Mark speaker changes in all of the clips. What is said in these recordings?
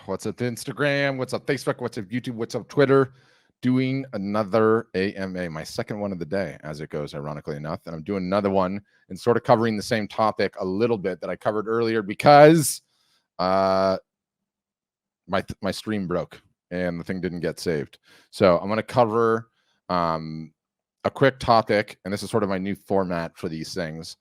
Speaker 1: What's up Instagram? What's up Facebook? What's up YouTube? What's up Twitter? Doing another AMA, my second one of the day as it goes, ironically enough. And I'm doing another one and sort of covering the same topic a little bit that I covered earlier because my stream broke and the thing didn't get saved. So I'm going to cover a quick topic, and this is sort of my new format for these things.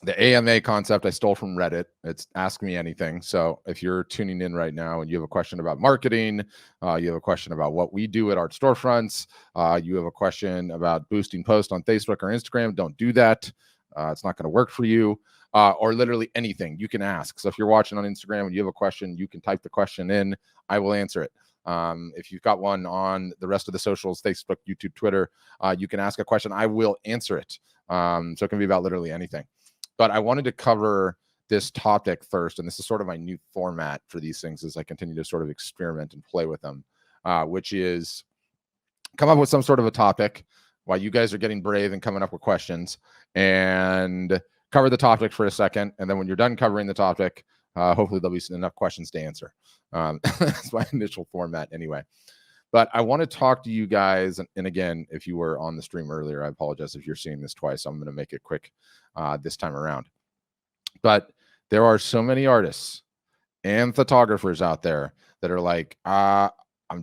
Speaker 1: The AMA concept I stole from Reddit. It's Ask Me Anything. So if you're tuning in right now and you have a question about marketing, you have a question about what we do at Art Storefronts, you have a question about boosting posts on Facebook or Instagram, don't do that. It's not going to work for you. Or literally anything you can ask. So if you're watching on Instagram and you have a question, you can type the question in. I will answer it. If you've got one on the rest of the socials, Facebook, YouTube, Twitter, you can ask a question. I will answer it. So it can be about literally anything. But I wanted to cover this topic first, and this is sort of my new format for these things as I continue to sort of experiment and play with them, which is come up with some sort of a topic while you guys are getting brave and coming up with questions, and cover the topic for a second. And then when you're done covering the topic, hopefully there'll be enough questions to answer. That's my initial format anyway. But I want to talk to you guys. And again, if you were on the stream earlier, I apologize if you're seeing this twice. I'm going to make it quick this time around. But there are so many artists and photographers out there that are like, I'm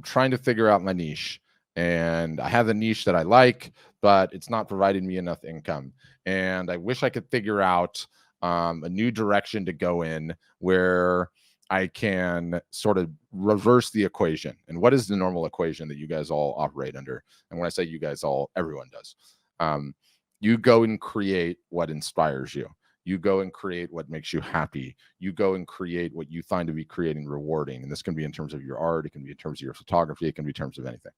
Speaker 1: trying to figure out my niche. And I have the niche that I like, but it's not providing me enough income. And I wish I could figure out a new direction to go in where I can sort of reverse the equation. And what is the normal equation that you guys all operate under? And when I say you guys all, everyone does. You go and create what inspires you. You go and create what makes you happy. You go and create what you find to be creating rewarding. And this can be in terms of your art. It can be in terms of your photography. It can be in terms of anything.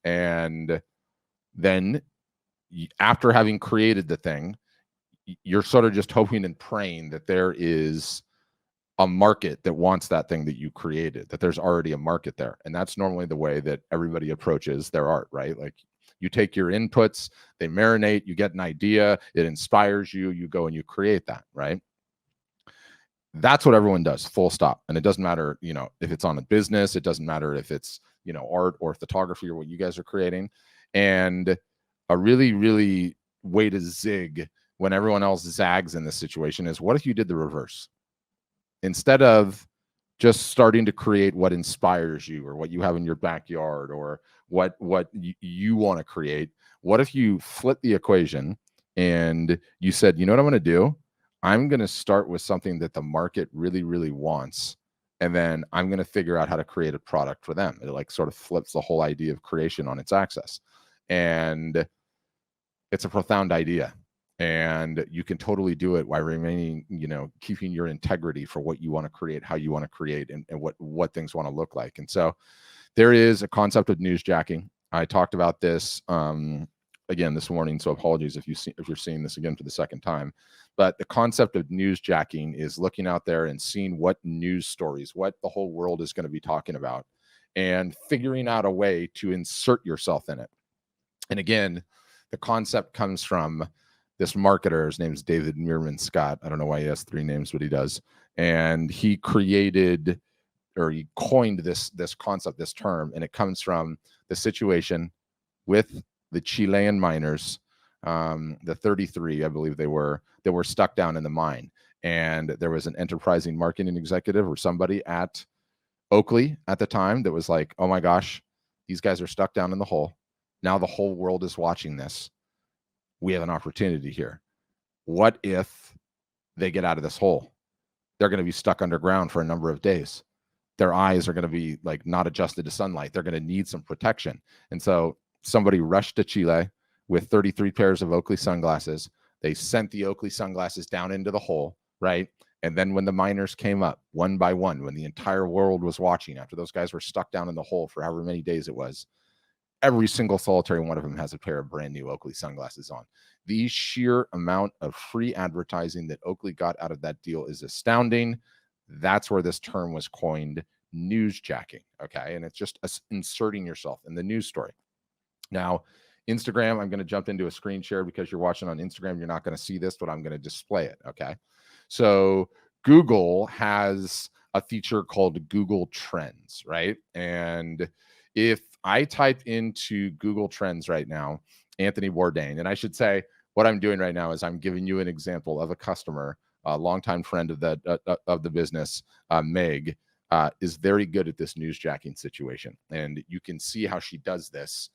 Speaker 1: And then after having created the thing, you're sort of just hoping and praying that there is a market that wants that thing that you created, that there's already a market there. And that's normally the way that everybody approaches their art, right? Like you take your inputs, they marinate, you get an idea, it inspires you, you go and you create that, right? That's what everyone does, full stop. And it doesn't matter, if it's on a business, it doesn't matter if it's, art or photography or what you guys are creating. And a really, really way to zig when everyone else zags in this situation is, what if you did the reverse? Instead of just starting to create what inspires you or what you have in your backyard or what you want to create, what if you flip the equation and you said, you know what I'm going to do? I'm going to start with something that the market really, really wants. And then I'm going to figure out how to create a product for them. It like sort of flips the whole idea of creation on its axis. And it's a profound idea. And you can totally do it while remaining, keeping your integrity for what you want to create, how you want to create, and what things want to look like. And so there is a concept of newsjacking. I talked about this again this morning, so apologies if you're seeing this again for the second time. But the concept of newsjacking is looking out there and seeing what news stories, what the whole world is going to be talking about, and figuring out a way to insert yourself in it. And again, the concept comes from this marketer. His name's David Meerman Scott. I don't know why he has three names, but he does. And he created, or he coined this concept, this term, and it comes from the situation with the Chilean miners, the 33, I believe they were, that were stuck down in the mine. And there was an enterprising marketing executive or somebody at Oakley at the time that was like, oh my gosh, these guys are stuck down in the hole. Now the whole world is watching this. We have an opportunity here. What if they get out of this hole? They're going to be stuck underground for a number of days. Their eyes are going to be like not adjusted to sunlight. They're going to need some protection. And so somebody rushed to Chile with 33 pairs of Oakley sunglasses. They sent the Oakley sunglasses down into the hole, right? And then when the miners came up one by one, when the entire world was watching, after those guys were stuck down in the hole for however many days it was, every single solitary one of them has a pair of brand new Oakley sunglasses on. The sheer amount of free advertising that Oakley got out of that deal is astounding. That's where this term was coined, newsjacking, okay? And it's just inserting yourself in the news story. Now, Instagram, I'm going to jump into a screen share because you're watching on Instagram. You're not going to see this, but I'm going to display it, okay? So Google has a feature called Google Trends, right? And if I type into Google Trends right now, Anthony Bourdain, and I should say what I'm doing right now is I'm giving you an example of a customer, a longtime friend of the business, Meg, is very good at this newsjacking situation. And you can see how she does this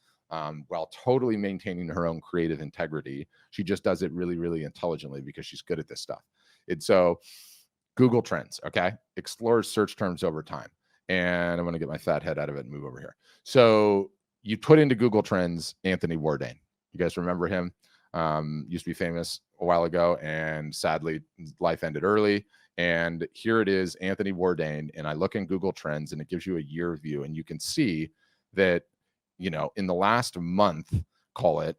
Speaker 1: while totally maintaining her own creative integrity. She just does it really, really intelligently because she's good at this stuff. And so Google Trends, okay, explores search terms over time. And I'm going to get my fat head out of it and move over here. So you put into Google Trends Anthony Bourdain. You guys remember him? Used to be famous a while ago, and sadly, life ended early. And here it is, Anthony Bourdain. And I look in Google Trends, and it gives you a year view, and you can see that, you know, in the last month, call it,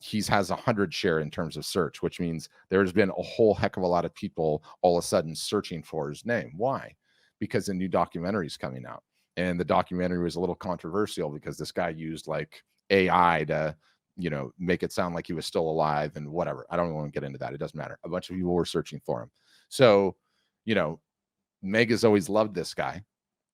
Speaker 1: he's has 100 share in terms of search, which means there's been a whole heck of a lot of people all of a sudden searching for his name. Why? Because a new documentary is coming out, and the documentary was a little controversial because this guy used like AI to, you know, make it sound like he was still alive and whatever. I don't want to get into that. It doesn't matter. A bunch of people were searching for him. So, you know, Meg has always loved this guy.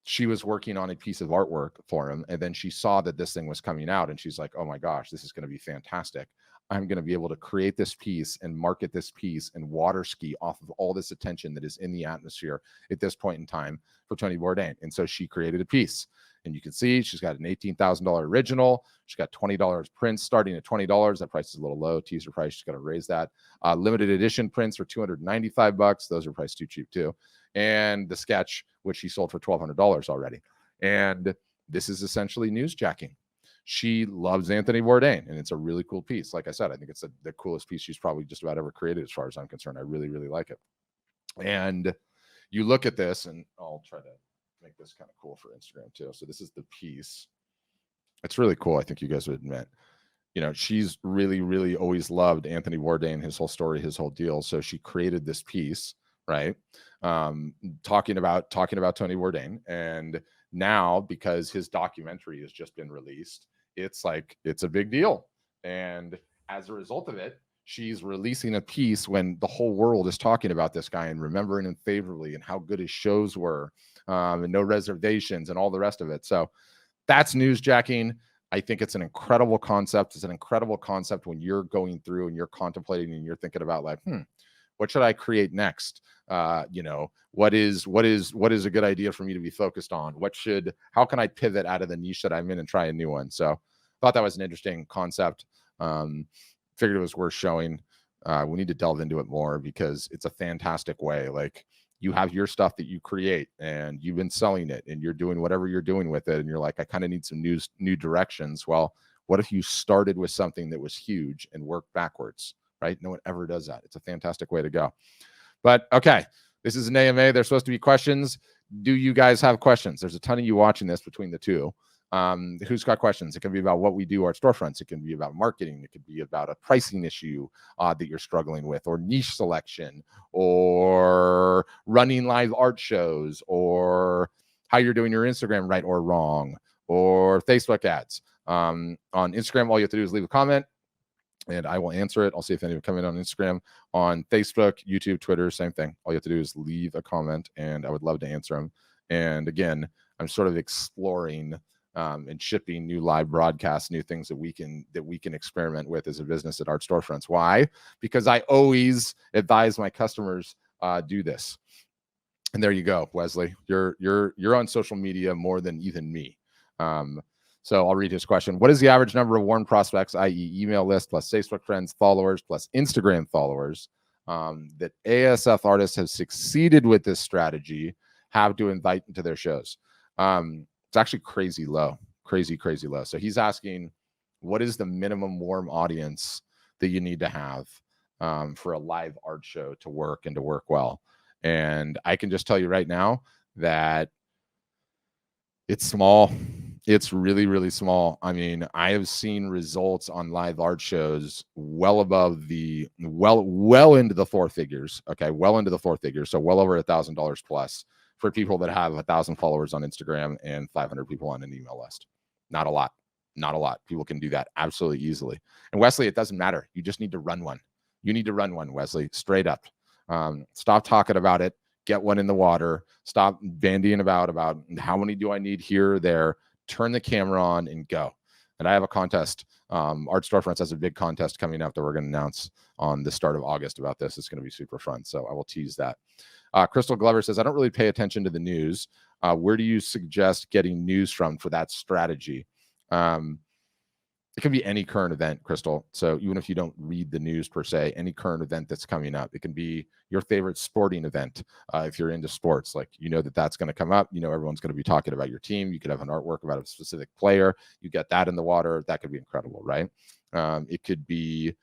Speaker 1: She was working on a piece of artwork for him, and then she saw that this thing was coming out, and she's like, oh my gosh, this is going to be fantastic. I'm going to be able to create this piece and market this piece and water ski off of all this attention that is in the atmosphere at this point in time for Tony Bourdain. And so she created a piece, and you can see she's got an $18,000 original. She's got $20 prints starting at $20. That price is a little low. Teaser price, she's got to raise that. Limited edition prints for $295. Those are priced too cheap too. And the sketch, which she sold for $1,200 already. And this is essentially newsjacking. She loves Anthony Bourdain, and it's a really cool piece. Like I said, I think it's the coolest piece she's probably just about ever created as far as I'm concerned. I really, really like it. And you look at this, and I'll try to make this kind of cool for Instagram too. So this is the piece. It's really cool. I think you guys would admit, you know, she's really, really always loved Anthony Bourdain, his whole story, his whole deal. So she created this piece, right? Talking about Tony Bourdain. And now, because his documentary has just been released, it's like, it's a big deal. And as a result of it, she's releasing a piece when the whole world is talking about this guy and remembering him favorably and how good his shows were, and no reservations and all the rest of it. So that's newsjacking. I think it's an incredible concept. It's an incredible concept when you're going through and you're contemplating and you're thinking about like, what should I create next? You know, what is a good idea for me to be focused on? How can I pivot out of the niche that I'm in and try a new one? So I thought that was an interesting concept. Figured it was worth showing. We need to delve into it more because it's a fantastic way. Like, you have your stuff that you create and you've been selling it and you're doing whatever you're doing with it. And you're like, I kind of need some new directions. Well, what if you started with something that was huge and worked backwards, right? No one ever does that. It's a fantastic way to go. But okay, this is an AMA. There's supposed to be questions. Do you guys have questions? There's a ton of you watching this between the two. Who's got questions? It can be about what we do, our storefronts. It can be about marketing. It could be about a pricing issue that you're struggling with, or niche selection, or running live art shows, or how you're doing your Instagram right or wrong, or Facebook ads. On Instagram, all you have to do is leave a comment and I will answer it. I'll see if anyone come in on Instagram. On Facebook, YouTube, Twitter, same thing. All you have to do is leave a comment and I would love to answer them. And again, I'm sort of exploring and shipping new live broadcasts, new things that we can experiment with as a business at Art Storefronts. Why? Because I always advise my customers do this. And there you go, Wesley. You're on social media more than even me. So I'll read his question. What is the average number of warm prospects, i.e. email list plus Facebook friends, followers, plus Instagram followers that ASF artists have succeeded with this strategy have to invite into their shows? It's actually crazy low, crazy low. So he's asking, what is the minimum warm audience that you need to have for a live art show to work and to work well? And I can just tell you right now that it's small. It's really, really small. I mean, I have seen results on live art shows well above the, well into the four figures. Okay. Well into the four figures. So well over $1,000 plus for people that have 1,000 followers on Instagram and 500 people on an email list. Not a lot. People can do that absolutely easily. And Wesley, it doesn't matter. You just need to run one. You need to run one, Wesley, straight up. Stop talking about it. get one in the water, stop bandying about how many do I need here or there, turn the camera on and go. And I have a contest. Art Storefronts has a big contest coming up that we're going to announce on the start of August about this. It's going to be super fun. So I will tease that. Crystal Glover says, I don't really pay attention to the news. Where do you suggest getting news from for that strategy? It can be any current event, Crystal. So even if you don't read the news per se, any current event that's coming up, it can be your favorite sporting event. If you're into sports, like, you know, that's going to come up. You know, everyone's going to be talking about your team. You could have an artwork about a specific player. You get that in the water. That could be incredible, right? It could be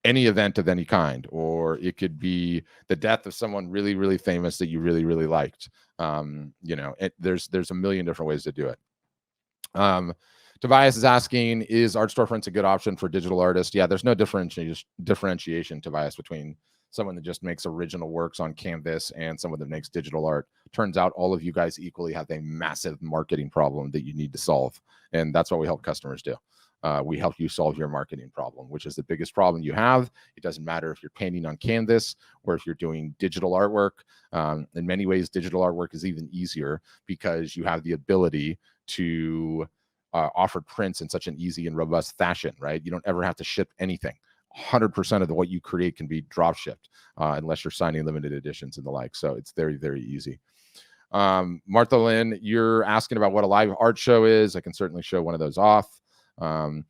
Speaker 1: any event of any kind, or it could be the death of someone really, really famous that you really, really liked. You know, there's a million different ways to do it. Tobias is asking, is Art Storefronts a good option for digital artists? Yeah, there's no differentiation, Tobias, between someone that just makes original works on canvas and someone that makes digital art. Turns out all of you guys equally have a massive marketing problem that you need to solve. And that's what we help customers do. We help you solve your marketing problem, which is the biggest problem you have. It doesn't matter if you're painting on canvas or if you're doing digital artwork. In many ways, digital artwork is even easier because you have the ability to offer prints in such an easy and robust fashion, right? You don't ever have to ship anything. 100% of what you create can be drop shipped unless you're signing limited editions and the like. So it's very, very easy. Martha Lynn, you're asking about what a live art show is. I can certainly show one of those off. And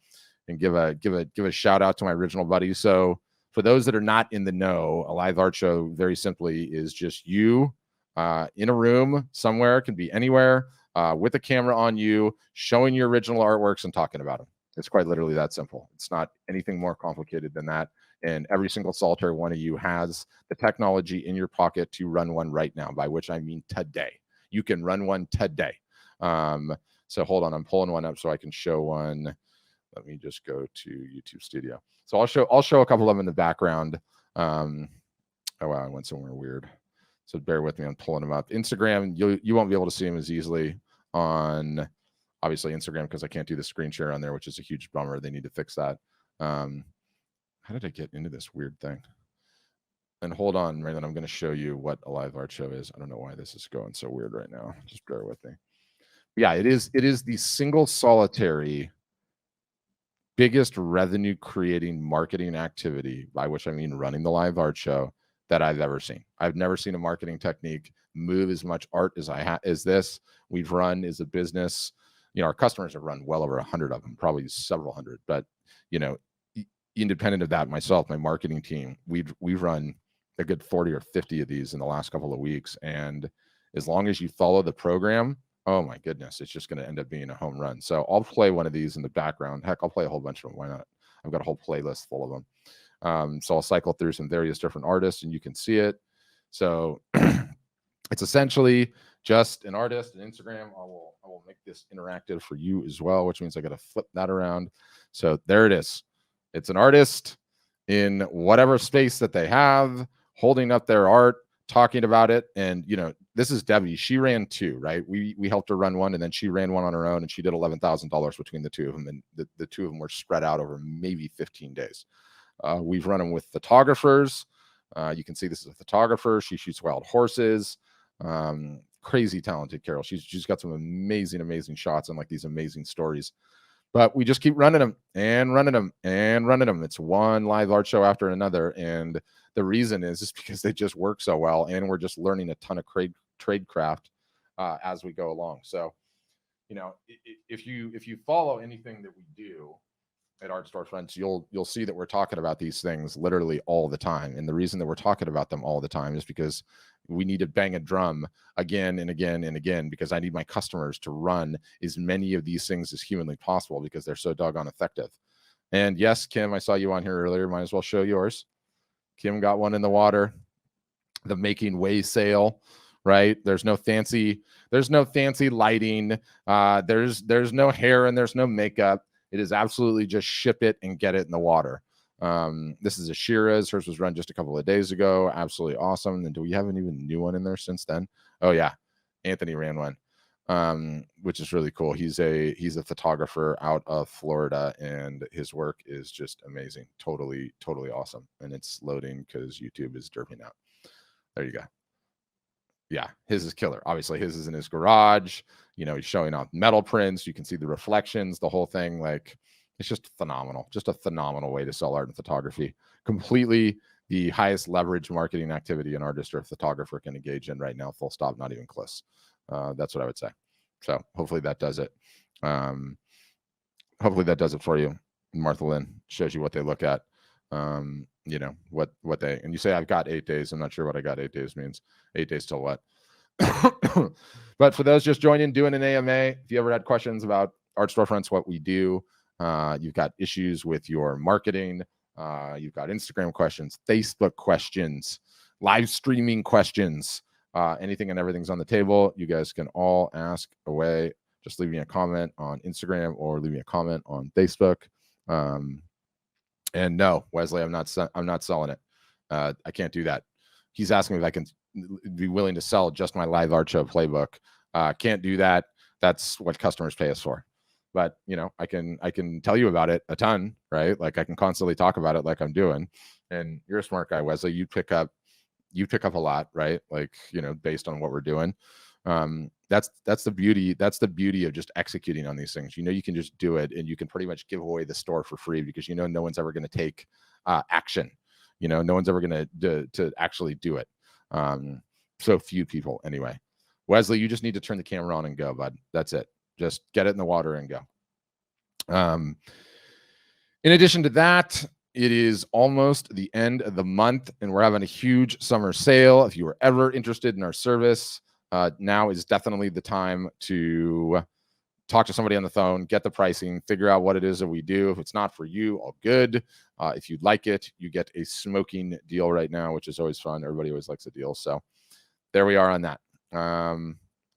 Speaker 1: give a shout out to my original buddy. So for those that are not in the know, a live art show very simply is just you in a room somewhere, can be anywhere, with a camera on you, showing your original artworks and talking about them. It's quite literally that simple. It's not anything more complicated than that. And every single solitary one of you has the technology in your pocket to run one right now, by which I mean today. You can run one today. So hold on, I'm pulling one up so I can show one. Let me just go to YouTube Studio. So I'll show a couple of them in the background. Oh wow, I went somewhere weird. So bear with me, I'm pulling them up. Instagram, you won't be able to see them as easily on obviously Instagram because I can't do the screen share on there, which is a huge bummer. They need to fix that. How did I get into this weird thing? And hold on, Raylan, I'm going to show you what a live art show is. I don't know why this is going so weird right now. Just bear with me. Yeah, it is the single solitary biggest revenue creating marketing activity, by which I mean running the live art show, that I've ever seen. I've never seen a marketing technique move as much art as this. We've run as a business, you know, our customers have run well over 100 of them, probably several hundred, but you know, independent of that, myself, my marketing team, we've run a good 40 or 50 of these in the last couple of weeks. And as long as you follow the program, oh my goodness, it's just going to end up being a home run. So I'll play one of these in the background. Heck, I'll play a whole bunch of them. Why not? I've got a whole playlist full of them. So I'll cycle through some various different artists and you can see it. So it's essentially just an artist, an Instagram. I will make this interactive for you as well, which means I got to flip that around. So there it is. It's an artist in whatever space that they have, holding up their art, talking about it. And you know, this is Debbie. She ran two, right? We helped her run one, and then she ran one on her own, and she did $11,000 between the two of them, and the two of them were spread out over maybe 15 days. We've run them with photographers. You can see this is a photographer. She shoots wild horses. Crazy talented Carol. She's got some amazing shots and like these amazing stories. But we just keep running them and running them and running them. It's one live art show after another. And the reason is just because they just work so well. And we're just learning a ton of trade craft as we go along. So, you know, if you follow anything that we do at Art Storefronts, you'll see that we're talking about these things literally all the time. And the reason that we're talking about them all the time is because we need to bang a drum again and again and again, because I need my customers to run as many of these things as humanly possible because they're so doggone effective. And yes, Kim, I saw you on here earlier. Might as well show yours. Kim got one in the water. The Making Way sale, right? There's no fancy lighting. There's no hair and there's no makeup. It is absolutely just ship it and get it in the water. This is Ashira's. Hers was run just a couple of days ago. Absolutely awesome. And do we have an even new one in there since then? Oh yeah, Anthony ran one, which is really cool. He's a photographer out of Florida, and his work is just amazing. Totally awesome. And it's loading because YouTube is derping out. There you go. Yeah, his is killer. Obviously, his is in his garage. He's showing off metal prints. You can see the reflections, the whole thing. Like, it's just phenomenal. Just a phenomenal way to sell art and photography. Completely the highest leverage marketing activity an artist or a photographer can engage in right now. Full stop. Not even close. That's what I would say. So hopefully that does it. Hopefully that does it for you. Martha Lynn shows you what they look at. What they, and you say, I've got 8 days. I'm not sure what I got 8 days means. 8 days till what? But for those just joining, doing an AMA, if you ever had questions about art storefronts, what we do, you've got issues with your marketing, you've got Instagram questions, Facebook questions, live streaming questions, anything and everything's on the table. You guys can all ask away. Just leave me a comment on Instagram or leave me a comment on Facebook. And no, Wesley, I'm not selling it. I can't do that. He's asking me if I can be willing to sell just my live art show playbook. Can't do that. That's what customers pay us for. But I can tell you about it a ton, right? Like, I can constantly talk about it like I'm doing. And you're a smart guy, Wesley. You pick up a lot, right? Like, based on what we're doing. That's the beauty. That's the beauty of just executing on these things. You can just do it, and you can pretty much give away the store for free because no one's ever going to take action. No one's ever going to actually do it. So few people, anyway. Wesley, you just need to turn the camera on and go, bud. That's it. Just get it in the water and go. In addition to that, it is almost the end of the month, and we're having a huge summer sale. If you were ever interested in our service, now is definitely the time to talk to somebody on the phone, get the pricing, figure out what it is that we do. If it's not for you, all good. If you'd like it, you get a smoking deal right now, which is always fun. Everybody always likes a deal. So there we are on that.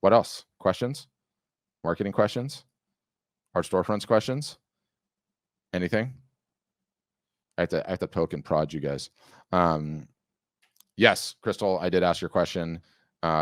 Speaker 1: What else? Questions? Marketing questions? Art storefronts questions? Anything? I have to poke and prod you guys. Yes, Crystal, I did ask your question.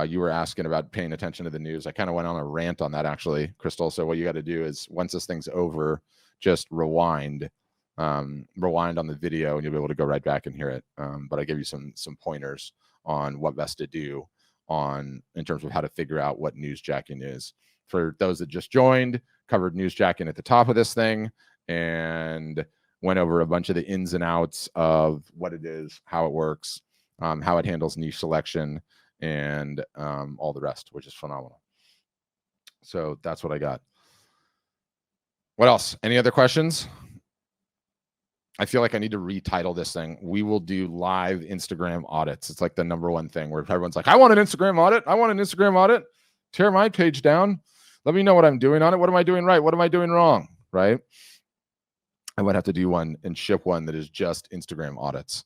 Speaker 1: You were asking about paying attention to the news. I kind of went on a rant on that, actually, Crystal. So what you got to do is, once this thing's over, just rewind on the video, and you'll be able to go right back and hear it. But I give you some pointers on what best to do in terms of how to figure out what newsjacking is. For those that just joined, covered newsjacking at the top of this thing and went over a bunch of the ins and outs of what it is, how it works, how it handles niche selection, and all the rest, which is phenomenal. So that's what I got. What else? Any other questions? I feel like I need to retitle this thing. We will do live Instagram audits. It's like the #1 thing where everyone's like, I want an Instagram audit. I want an Instagram audit. Tear my page down. Let me know what I'm doing on it. What am I doing right? What am I doing wrong? Right? I might have to do one and ship one that is just Instagram audits.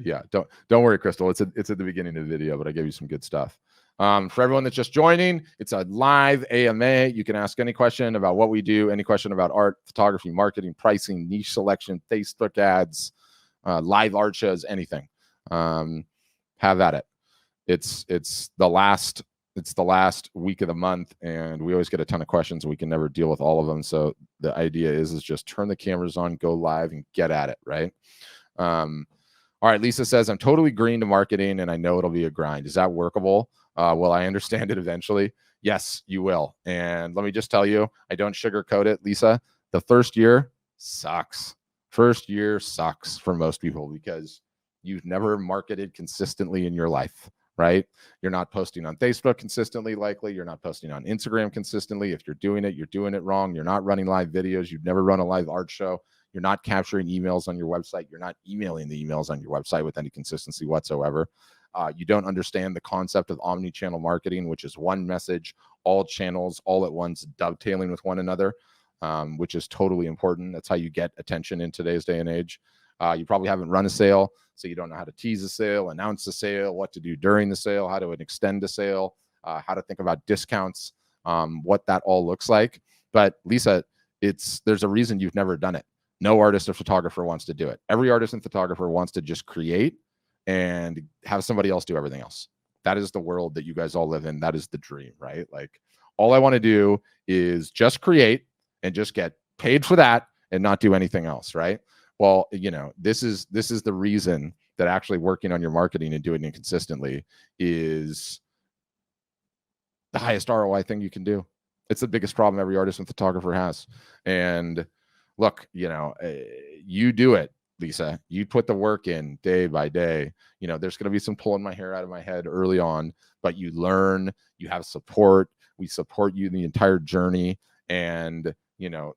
Speaker 1: Yeah, don't worry, Crystal. It's at the beginning of the video, but I gave you some good stuff. For everyone that's just joining, it's a live AMA. You can ask any question about what we do, any question about art, photography, marketing, pricing, niche selection, Facebook ads, live art shows, anything. Have at it. It's the last week of the month, and we always get a ton of questions, and we can never deal with all of them. So the idea is just turn the cameras on, go live, and get at it, right? All right, Lisa says, I'm totally green to marketing, and I know it'll be a grind. Is that workable? Will I understand it eventually? Yes, you will. And let me just tell you, I don't sugarcoat it, Lisa. The first year sucks. First year sucks for most people because you've never marketed consistently in your life, right? You're not posting on Facebook consistently, likely. You're not posting on Instagram consistently. If you're doing it wrong. You're not running live videos. You've never run a live art show. You're not capturing emails on your website. You're not emailing the emails on your website with any consistency whatsoever. You don't understand the concept of omni-channel marketing, which is one message, all channels, all at once, dovetailing with one another, which is totally important. That's how you get attention in today's day and age. You probably haven't run a sale, so you don't know how to tease a sale, announce a sale, what to do during the sale, how to extend a sale, how to think about discounts, what that all looks like. But Lisa, there's a reason you've never done it. No artist or photographer wants to do it. Every artist and photographer wants to just create and have somebody else do everything else. That is the world that you guys all live in. That is the dream, right? Like, all I want to do is just create and just get paid for that and not do anything else, right? Well, this is the reason that actually working on your marketing and doing it consistently is the highest ROI thing you can do. It's the biggest problem every artist and photographer has. And look, you do it, Lisa. You put the work in day by day. There's going to be some pulling my hair out of my head early on, but you learn, you have support. We support you the entire journey. And, the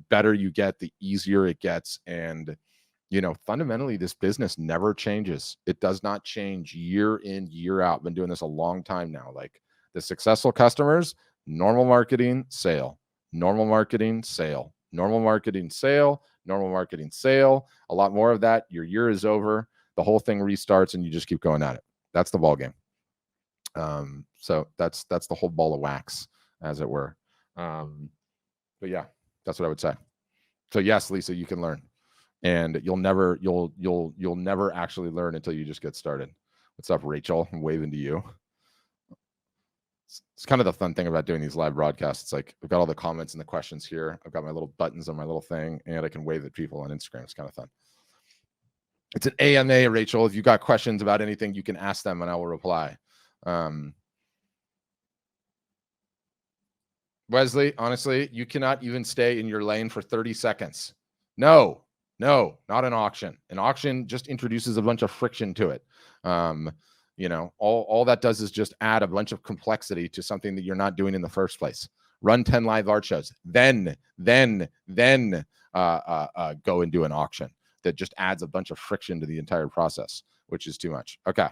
Speaker 1: better you get, the easier it gets. And, fundamentally, this business never changes. It does not change year in, year out. Been doing this a long time now. Like the successful customers, normal marketing, sale, normal marketing, sale, normal marketing, sale, normal marketing, sale. A lot more of that. Your year is over. The whole thing restarts and you just keep going at it. That's the ball game. So that's the whole ball of wax, as it were. But yeah, that's what I would say. So yes, Lisa, you can learn. And you'll never actually learn until you just get started. What's up, Rachel? I'm waving to you. It's kind of the fun thing about doing these live broadcasts. It's like I've got all the comments and the questions here. I've got my little buttons on my little thing, and I can wave at people on Instagram. It's kind of fun. It's an AMA, Rachel. If you got questions about anything, you can ask them, and I will reply. Wesley, honestly, you cannot even stay in your lane for 30 seconds. No, not an auction. An auction just introduces a bunch of friction to it. All that does is just add a bunch of complexity to something that you're not doing in the first place. Run 10 live art shows, then go and do an auction. That just adds a bunch of friction to the entire process, which is too much. Okay.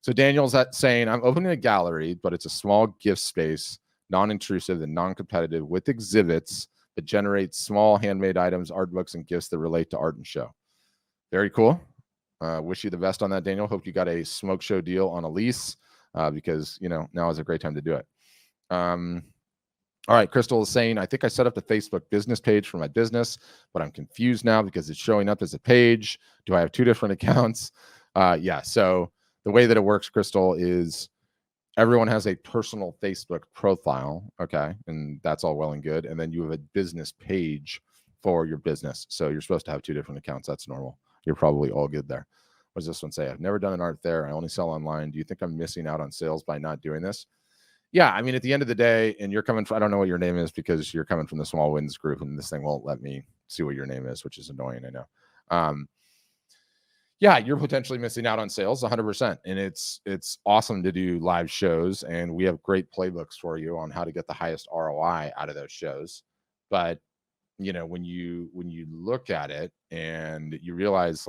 Speaker 1: So Daniel's saying, I'm opening a gallery, but it's a small gift space, non-intrusive and non-competitive, with exhibits that generate small handmade items, art books, and gifts that relate to art and show. Very cool. Wish you the best on that, Daniel. Hope you got a smoke show deal on a lease because, now is a great time to do it. All right, Crystal is saying, I think I set up the Facebook business page for my business, but I'm confused now because it's showing up as a page. Do I have two different accounts? Yeah, so the way that it works, Crystal, is everyone has a personal Facebook profile, okay? And that's all well and good. And then you have a business page for your business. So you're supposed to have two different accounts. That's normal. You're probably all good there. What does this one say? I've never done an art fair. I only sell online. Do you think I'm missing out on sales by not doing this? Yeah, I mean, at the end of the day, and you're coming from, I don't know what your name is because you're coming from the Small Wins group, and this thing won't let me see what your name is, which is annoying, I know. Yeah, you're potentially missing out on sales 100%. And it's awesome to do live shows. And we have great playbooks for you on how to get the highest ROI out of those shows. But, when you look at it and you realize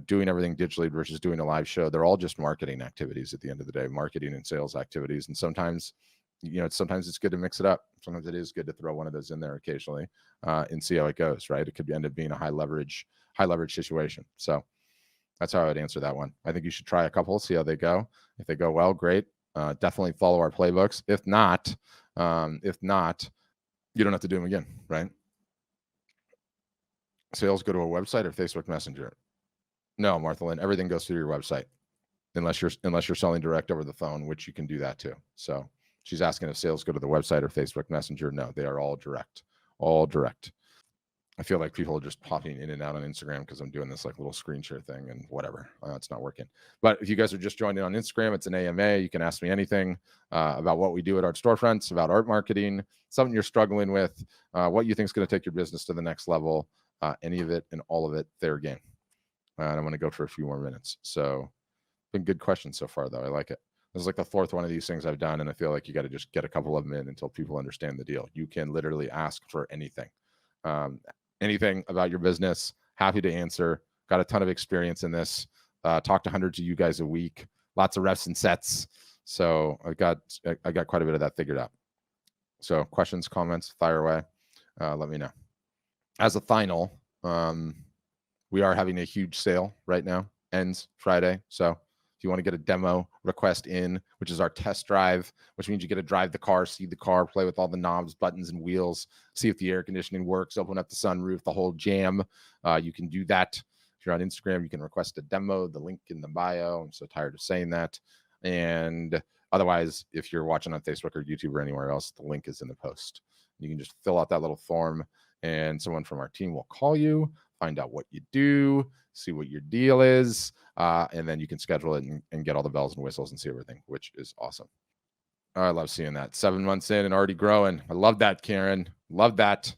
Speaker 1: doing everything digitally versus doing a live show, they're all just marketing activities at the end of the day, marketing and sales activities. And sometimes, sometimes it's good to mix it up. Sometimes it is good to throw one of those in there occasionally and see how it goes, right? It could end up being a high leverage situation. So that's how I would answer that one. I think you should try a couple, see how they go. If they go well, great. Definitely follow our playbooks. If not, you don't have to do them again, right? Sales go to a website or Facebook Messenger? No, Martha Lynn, everything goes through your website, unless you're selling direct over the phone, which you can do that too. So she's asking if sales go to the website or Facebook Messenger. No, they are all direct. I feel like people are just popping in and out on Instagram because I'm doing this little screen share thing and whatever. It's not working. But if you guys are just joining on Instagram, it's an AMA. You can ask me anything about what we do at Art Storefronts, about art marketing, something you're struggling with, what you think is going to take your business to the next level, any of it and all of it, fair game. And I'm going to go for a few more minutes. So been good questions so far, though. I like it. This is like the fourth one of these things I've done, and I feel like you got to just get a couple of them in until people understand the deal. You can literally ask for anything. Anything about your business, happy to answer. Got a ton of experience in this. Talk to hundreds of you guys a week. Lots of reps and sets. So I got quite a bit of that figured out. So questions, comments, fire away. Let me know. As a final, we are having a huge sale right now. Ends Friday. So if you want to get a demo request in, which is our test drive, which means you get to drive the car, see the car, play with all the knobs, buttons, and wheels, see if the air conditioning works, open up the sunroof, the whole jam. You can do that. If you're on Instagram, you can request a demo, the link in the bio. I'm so tired of saying that. And otherwise, if you're watching on Facebook or YouTube or anywhere else, the link is in the post. You can just fill out that little form. and someone from our team will call you, find out what you do, see what your deal is, and then you can schedule it and get all the bells and whistles and see everything, which is awesome. I love seeing that. 7 months in and already growing. I love that, Karen. Love that.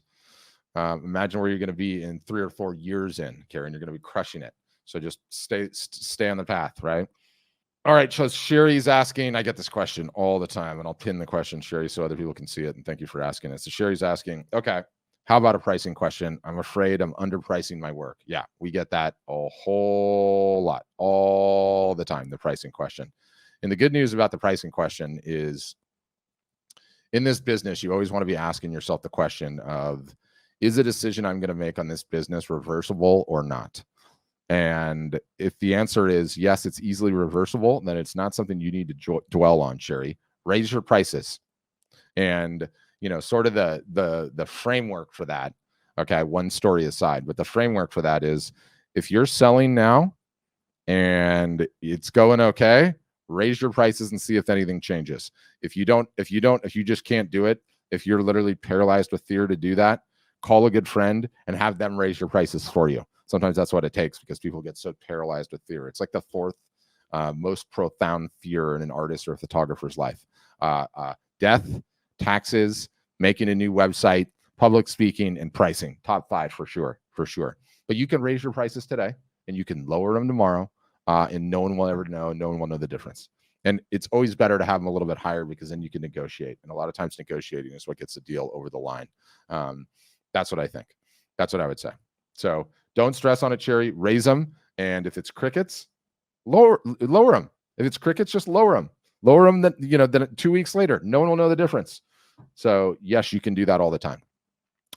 Speaker 1: Imagine where you're going to be in 3 or 4 years in, Karen. You're going to be crushing it. So just stay on the path, right? All right. So Sherry's asking, I get this question all the time, and I'll pin the question, Sherry, so other people can see it. And thank you for asking it. So Sherry's asking, okay, how about a pricing question? I'm afraid I'm underpricing my work. Yeah, we get that a whole lot, all the time, the pricing question. And the good news about the pricing question is, in this business, you always want to be asking yourself the question of, is a decision I'm going to make on this business reversible or not? And if the answer is yes, it's easily reversible, then it's not something you need to dwell on, Sherry. Raise your prices. And, sort of the framework for that, okay, one story aside, but the framework for that is, if you're selling now and it's going okay, raise your prices and see if anything changes. If you just can't do it, if you're literally paralyzed with fear to do that, call a good friend and have them raise your prices for you. Sometimes that's what it takes, because people get so paralyzed with fear. It's like the fourth most profound fear in an artist or a photographer's life: death, taxes, making a new website, public speaking, and pricing. Top 5 for sure. But you can raise your prices today and you can lower them tomorrow, and no one will ever know. No one will know the difference. And it's always better to have them a little bit higher, because then you can negotiate. And a lot of times negotiating is what gets the deal over the line. That's what I think. That's what I would say. So don't stress on it, Cherry. Raise them. And if it's crickets, lower them. If it's crickets, just lower them. Lower them. Then 2 weeks later, no one will know the difference. So yes, you can do that all the time.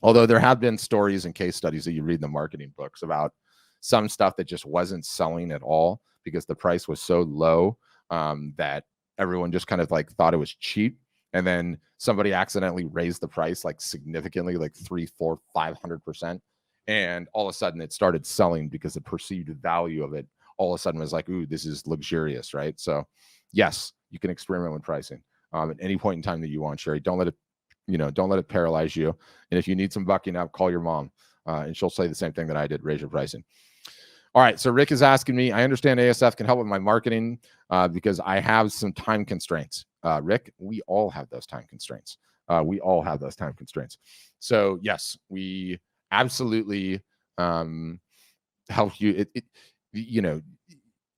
Speaker 1: Although there have been stories and case studies that you read in the marketing books about some stuff that just wasn't selling at all because the price was so low that everyone just kind of like thought it was cheap. And then somebody accidentally raised the price like significantly, like 300, 400, 500%. And all of a sudden it started selling because the perceived value of it all of a sudden was like, ooh, this is luxurious, right? So yes, you can experiment with pricing at any point in time that you want, Sherry. Don't let it paralyze you. And if you need some bucking up, call your mom and she'll say the same thing that I did: raise your pricing. All right. So Rick is asking me, I understand ASF can help with my marketing because I have some time constraints. Rick, we all have those time constraints. So yes, we absolutely help you.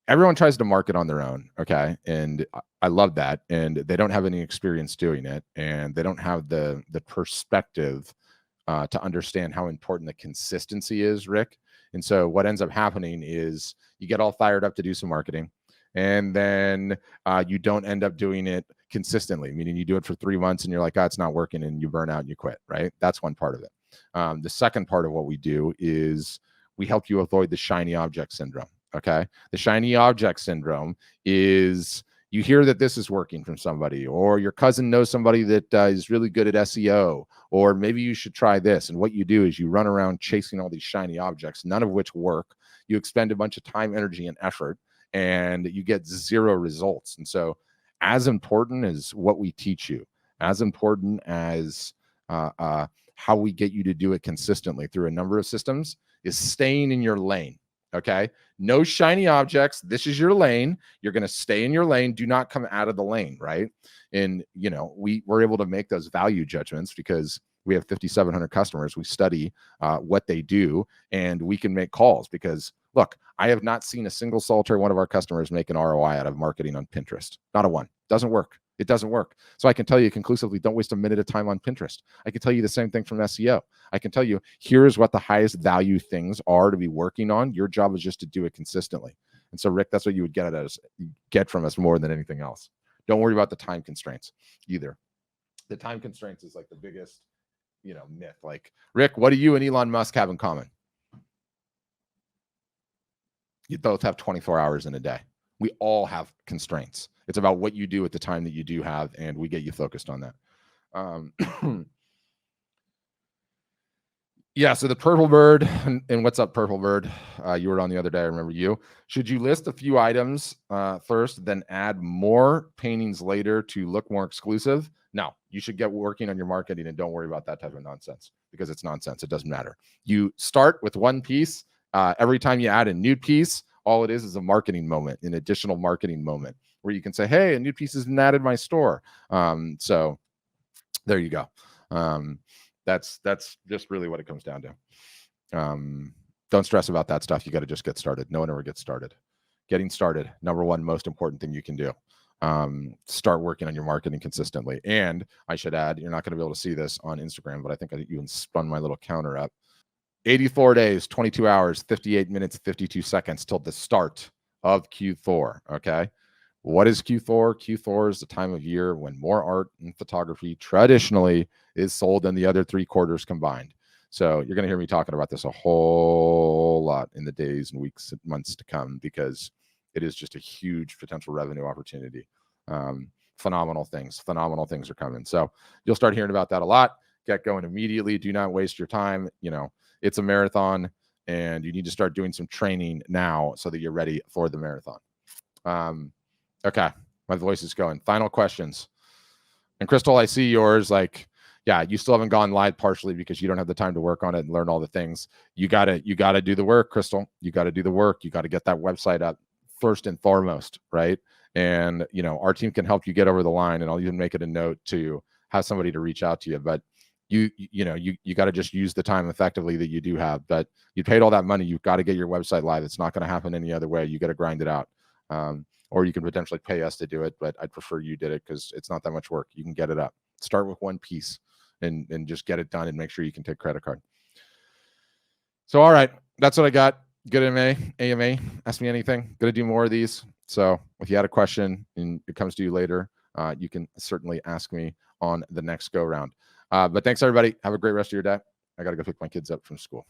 Speaker 1: Everyone tries to market on their own. Okay. And I love that. And they don't have any experience doing it. And they don't have the perspective to understand how important the consistency is, Rick. And so what ends up happening is you get all fired up to do some marketing, and then you don't end up doing it consistently, meaning you do it for 3 months and you're like, oh, it's not working, and you burn out and you quit, right? That's one part of it. The second part of what we do is we help you avoid the shiny object syndrome, okay? The shiny object syndrome is, you hear that this is working from somebody, or your cousin knows somebody that is really good at SEO, or maybe you should try this. And what you do is you run around chasing all these shiny objects, none of which work. You expend a bunch of time, energy, and effort, and you get 0 results. And so as important as what we teach you, as important as how we get you to do it consistently through a number of systems, is staying in your lane. Okay. No shiny objects. This is your lane. You're going to stay in your lane. Do not come out of the lane. Right. And, we're able to make those value judgments because we have 5,700 customers. We study what they do, and we can make calls because, look, I have not seen a single solitary one of our customers make an ROI out of marketing on Pinterest. Not a one. Doesn't work. It doesn't work. So I can tell you conclusively, don't waste a minute of time on Pinterest. I can tell you the same thing from SEO. I can tell you, here's what the highest value things are to be working on. Your job is just to do it consistently. And so, Rick, that's what you would get from us more than anything else. Don't worry about the time constraints either. The time constraints is like the biggest, myth. Like, Rick, what do you and Elon Musk have in common? You both have 24 hours in a day. We all have constraints. It's about what you do at the time that you do have, and we get you focused on that. Yeah, so the purple bird, and what's up, purple bird? You were on the other day, I remember you. Should you list a few items first, then add more paintings later to look more exclusive? No, you should get working on your marketing and don't worry about that type of nonsense, because it's nonsense. It doesn't matter. You start with one piece. Every time you add a new piece, all it is a marketing moment, an additional marketing moment where you can say, hey, a new piece has been added to my store. So there you go. That's just really what it comes down to. Don't stress about that stuff. You got to just get started. No one ever gets started. Getting started, number one most important thing you can do. Start working on your marketing consistently. And I should add, you're not going to be able to see this on Instagram, but I think I even spun my little counter up. 84 days, 22 hours, 58 minutes, 52 seconds till the start of Q4. Okay. What is Q4? Q4 is the time of year when more art and photography traditionally is sold than the other 3 quarters combined. So you're going to hear me talking about this a whole lot in the days and weeks and months to come, because it is just a huge potential revenue opportunity. Phenomenal things are coming. So you'll start hearing about that a lot. Get going immediately. Do not waste your time. It's a marathon, and you need to start doing some training now so that you're ready for the marathon. Okay, my voice is going. Final questions. And Crystal, I see yours. Like, yeah, you still haven't gone live partially because you don't have the time to work on it and learn all the things. You gotta do the work, Crystal. You gotta do the work. You gotta get that website up first and foremost, right? And our team can help you get over the line, and I'll even make it a note to have somebody to reach out to you. But you got to just use the time effectively that you do have. But you paid all that money. You've got to get your website live. It's not going to happen any other way. You got to grind it out. Or you can potentially pay us to do it, but I'd prefer you did it because it's not that much work. You can get it up. Start with one piece and just get it done, and make sure you can take credit card. So, all right, that's what I got. Good AMA. Ask me anything. Going to do more of these. So if you had a question and it comes to you later, you can certainly ask me on the next go round. But thanks, everybody. Have a great rest of your day. I got to go pick my kids up from school.